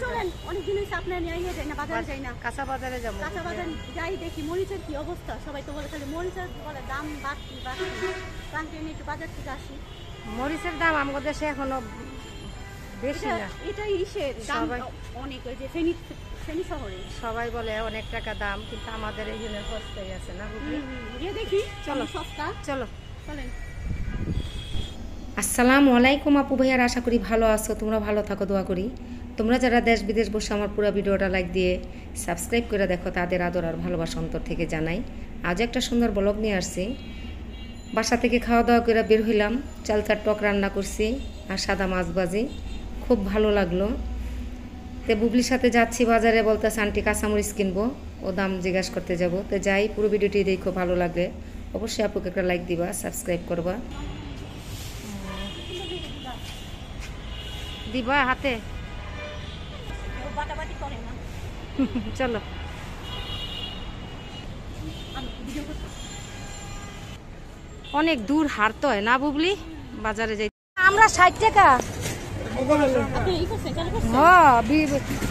চলেন অনেকদিন হয়েছে আপনার নিয়ে যাই না, বাজারে যাই না, কাঁচা বাজারে যাবো। কাঁচা বাজার যাই, দেখি মরিচের কি অবস্থা। সবাই তো বলে খালি মরিচের বলে দাম বাড়তি বাড়তি, কারণ একটু বাজার থেকে আসি। মরিচের দাম আমাদের দেশে এখনো বেশি না। এটা ইসের দাম অনেক, ওই যে ফেনী শহরে সবাই বলে অনেক টাকা দাম, কিন্তু আমাদের এখানে সস্তাই আছে না বুঝলি। গিয়ে দেখি চলো সস্তা, চলো চলেন। আসসালামু আলাইকুম আপু ভাইয়ার, আশা করি ভালো আছো, তোমরা ভালো থাকো দোয়া করি। তোমরা যারা দেশ বিদেশ বসে আমার পুরো ভিডিওটা লাইক দিয়ে সাবস্ক্রাইব করে দেখো, তাদের আদর আর ভালোবাসা অন্তর থেকে জানাই। আজ একটা সুন্দর ব্লগ নিয়ে আসছি। বাসা থেকে খাওয়া দাওয়া করে বের হইলাম, চাল চার টক রান্না করছি আর সাদা মাছ ভাজি, খুব ভালো লাগলো। তো বুবলির সাথে যাচ্ছি বাজারে, বলতেছে আন্টি কাঁচামরিচ কিনবো, ও দাম জিজ্ঞাসা করতে যাব। তো যাই, পুরো ভিডিওটি দেখো, ভালো লাগলে অবশ্যই আপুকে একটা লাইক দিবা, সাবস্ক্রাইব করবা। দিবা হাতে, চলো। অনেক দূর হারতে হয় না বুবলি বাজারে যাই। আমরা 60 টাকা।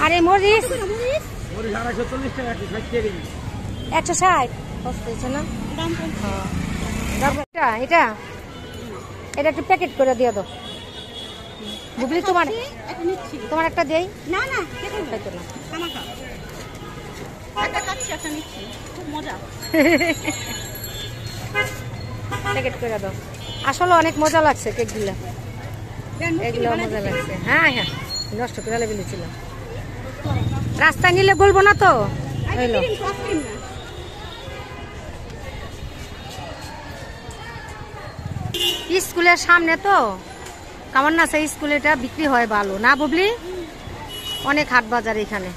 আরে মরিচ 160 হচ্ছে না। এটা এটা একটু প্যাকেট করে দিয়ে দাও বুবলি। তোমার একটা দেই না না, খাইতো না। প্যাকেট করে দাও। আসলে অনেক মজা লাগছে কেকগুলো, এগুলো মজা লাগছে। হ্যাঁ হ্যাঁ, নষ্ট করে ফেলেছিলাম। রাস্তায় নিলে বলবো না তো। হইলো স্কুলের সামনে তো, কেমন না সেই স্কুলেটা বিক্রি হয় ভালো না বুবলি। অনেক হাট বাজার এখানে।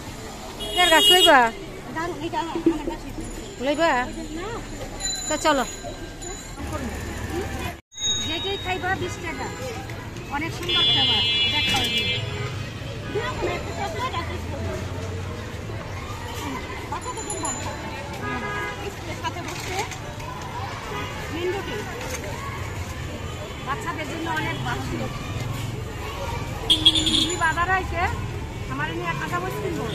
গাছ লইবা লইবা তো চলো। যে খাইবা 20 টাকা, অনেক সুন্দর খাবার। এটা খাওয়াই বাচ্চাদের জন্য অনেক ভালো। বাজারে আছে আমার নিয়ে কাঁচা বসে কিনবো।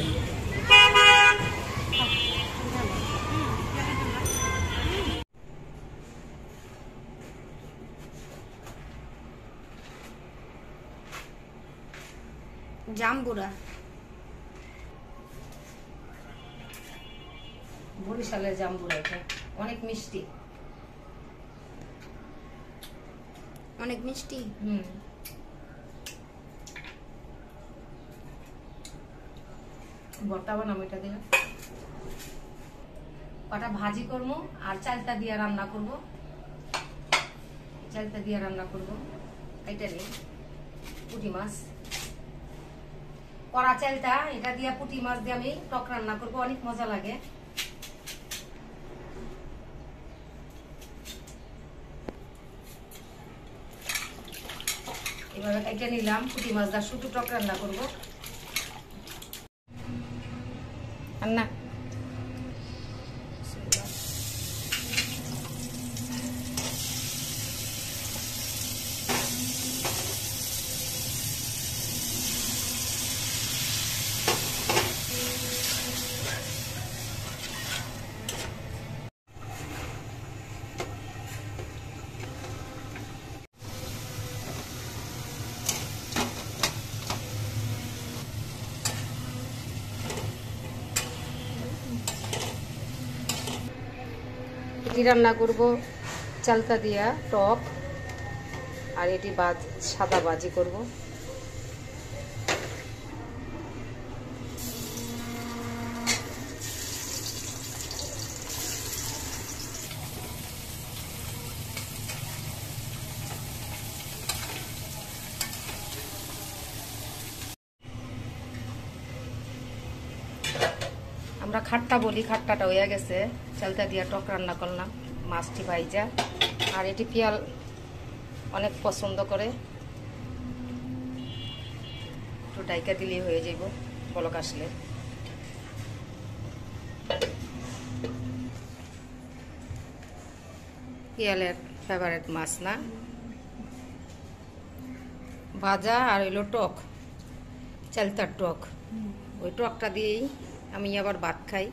জাম্বুরা বরিশালের জাম্বুরা, এটা অনেক মিষ্টি, অনেক মিষ্টি। ভর্তা বানাবো এটা দিয়ে, কটা ভাজি করবো আর চালটা দিয়ে রান্না করবো। চালটা দিয়ে রান্না করবো। এটা নেই পুঁটি মাছ, কড়া চালটা, এটা দিয়ে পুঁটি মাছ দিয়ে আমি টক রান্না করবো, অনেক মজা লাগে। এভাবে কেটে নিলাম, পুঁটি মাছ দিয়ে শুধু টক রান্না করবো। রান্না রান্না করবো চালতা দিয়া টক, আর এটি সাদা ভাজি করব। আমরা খাট্টা বলি, খাট্টাটা হয়ে গেছে। চালতা দিয়া টক রান্না করলাম, মাছটি ভাইজা, আর এটি পিয়াল অনেক পছন্দ করে, একটু ডাইকা দিলেই হয়ে যাইব বলক আসলে। পিয়ালের ফেভারিট মাছ না, ভাজা আর হইলো টক। চালতার টক, ওই টকটা দিয়েই আমি আবার ভাত খাই।